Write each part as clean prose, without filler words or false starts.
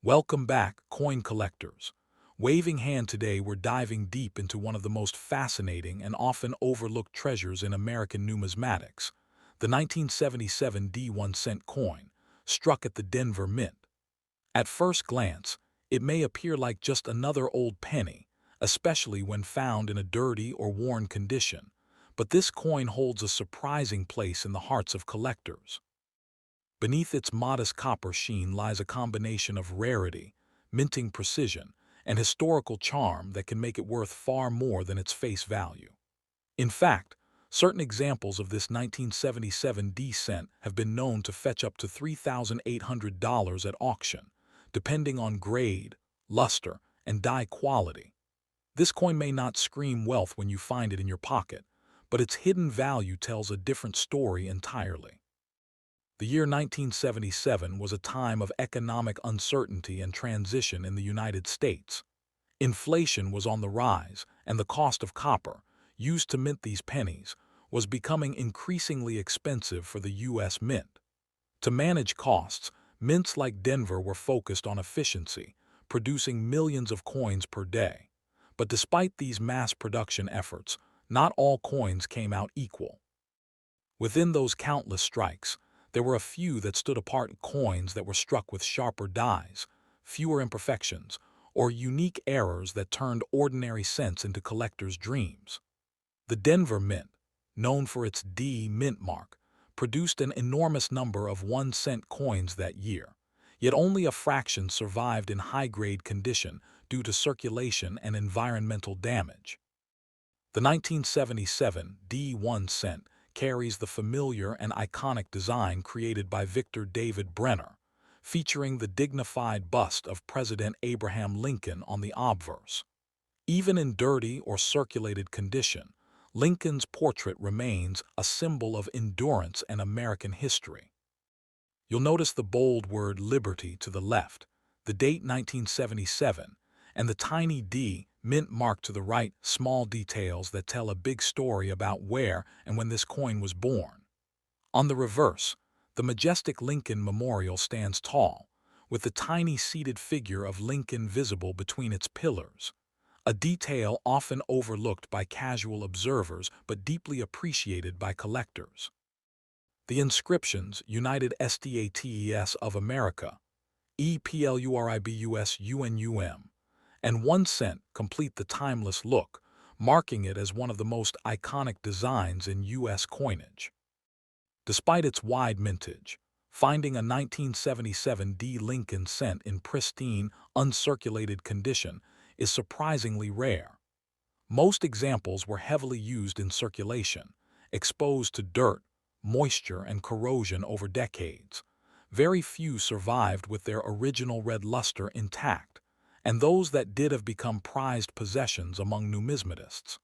Welcome back, coin collectors. Waving hand today, we're diving deep into one of the most fascinating and often overlooked treasures in American numismatics, the 1977 D1 cent coin, struck at the Denver Mint. At first glance, it may appear like just another old penny, especially when found in a dirty or worn condition, but this coin holds a surprising place in the hearts of collectors. Beneath its modest copper sheen lies a combination of rarity, minting precision, and historical charm that can make it worth far more than its face value. In fact, certain examples of this 1977 D-cent have been known to fetch up to $3,800 at auction, depending on grade, luster, and die quality. This coin may not scream wealth when you find it in your pocket, but its hidden value tells a different story entirely. The year 1977 was a time of economic uncertainty and transition in the United States. Inflation was on the rise, and the cost of copper, used to mint these pennies, was becoming increasingly expensive for the U.S. Mint. To manage costs, mints like Denver were focused on efficiency, producing millions of coins per day. But despite these mass production efforts, not all coins came out equal. Within those countless strikes, there were a few that stood apart: coins that were struck with sharper dies, fewer imperfections, or unique errors that turned ordinary cents into collectors' dreams. The Denver Mint, known for its D mint mark, produced an enormous number of 1-cent coins that year, yet only a fraction survived in high-grade condition due to circulation and environmental damage. The 1977 D1 cent carries the familiar and iconic design created by Victor David Brenner, featuring the dignified bust of President Abraham Lincoln on the obverse. Even in dirty or circulated condition, Lincoln's portrait remains a symbol of endurance and American history. You'll notice the bold word "Liberty" to the left, the date 1977, and the tiny D mint mark to the right, small details that tell a big story about where and when this coin was born. On the reverse, the majestic Lincoln Memorial stands tall, with the tiny seated figure of Lincoln visible between its pillars, a detail often overlooked by casual observers but deeply appreciated by collectors. The inscriptions United States of America, EPLURIBUS UNUM, and 1 cent complete the timeless look, marking it as one of the most iconic designs in U.S. coinage. Despite its wide mintage, finding a 1977 D Lincoln cent in pristine, uncirculated condition is surprisingly rare. Most examples were heavily used in circulation, exposed to dirt, moisture, and corrosion over decades. Very few survived with their original red luster intact, and those that did have become prized possessions among numismatists.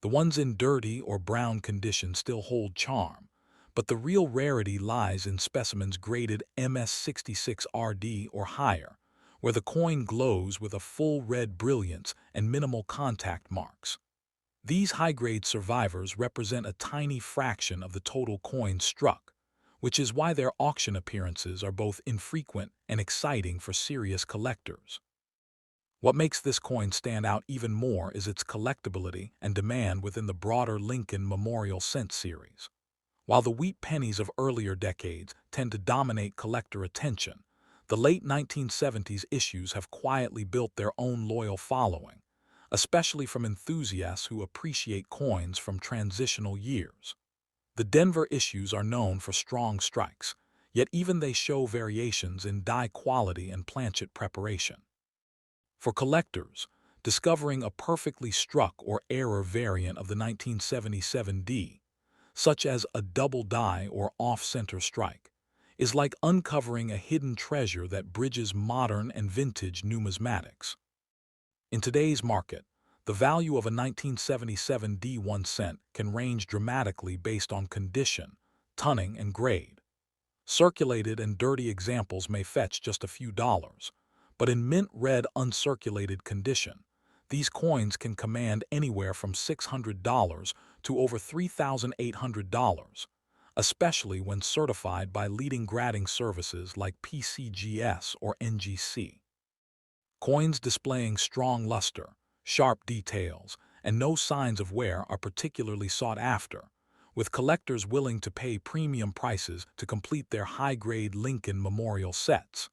The ones in dirty or brown condition still hold charm, but the real rarity lies in specimens graded MS66RD or higher, where the coin glows with a full red brilliance and minimal contact marks. These high-grade survivors represent a tiny fraction of the total coins struck, which is why their auction appearances are both infrequent and exciting for serious collectors. What makes this coin stand out even more is its collectability and demand within the broader Lincoln Memorial Cent series. While the wheat pennies of earlier decades tend to dominate collector attention, the late 1970s issues have quietly built their own loyal following, especially from enthusiasts who appreciate coins from transitional years. The Denver issues are known for strong strikes, yet even they show variations in die quality and planchet preparation. For collectors, discovering a perfectly struck or error variant of the 1977 D, such as a double die or off-center strike, is like uncovering a hidden treasure that bridges modern and vintage numismatics. In today's market, the value of a 1977 D1 cent can range dramatically based on condition, tunning, and grade. Circulated and dirty examples may fetch just a few dollars, but in mint red uncirculated condition, these coins can command anywhere from $600 to over $3,800, especially when certified by leading grading services like PCGS or NGC. Coins displaying strong luster, sharp details, and no signs of wear are particularly sought after, with collectors willing to pay premium prices to complete their high-grade Lincoln Memorial sets.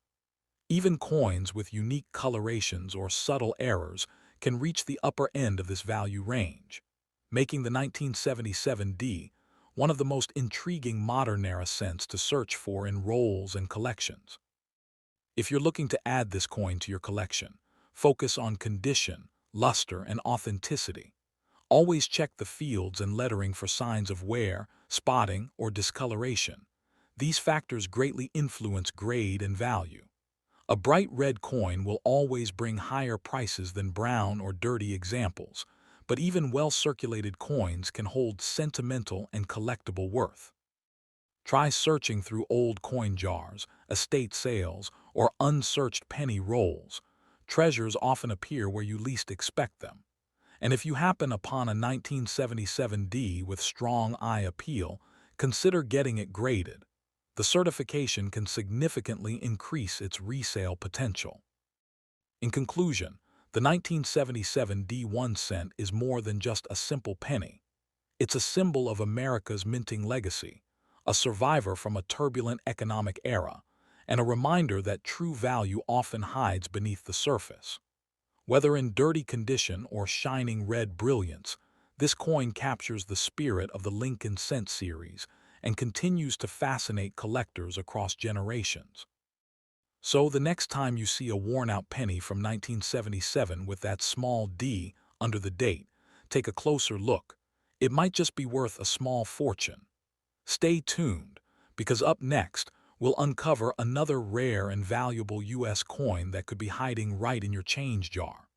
Even coins with unique colorations or subtle errors can reach the upper end of this value range, making the 1977 D one of the most intriguing modern-era cents to search for in rolls and collections. If you're looking to add this coin to your collection, focus on condition, luster, and authenticity. Always check the fields and lettering for signs of wear, spotting, or discoloration. These factors greatly influence grade and value. A bright red coin will always bring higher prices than brown or dirty examples, but even well-circulated coins can hold sentimental and collectible worth. Try searching through old coin jars, estate sales, or unsearched penny rolls. Treasures often appear where you least expect them. And if you happen upon a 1977 D with strong eye appeal, consider getting it graded. The certification can significantly increase its resale potential. In conclusion, the 1977 D1 cent is more than just a simple penny. It's a symbol of America's minting legacy, a survivor from a turbulent economic era, and a reminder that true value often hides beneath the surface. Whether in dirty condition or shining red brilliance, this coin captures the spirit of the Lincoln Cent series and continues to fascinate collectors across generations. So the next time you see a worn-out penny from 1977 with that small D under the date, take a closer look. It might just be worth a small fortune. Stay tuned, because up next, we'll uncover another rare and valuable U.S. coin that could be hiding right in your change jar.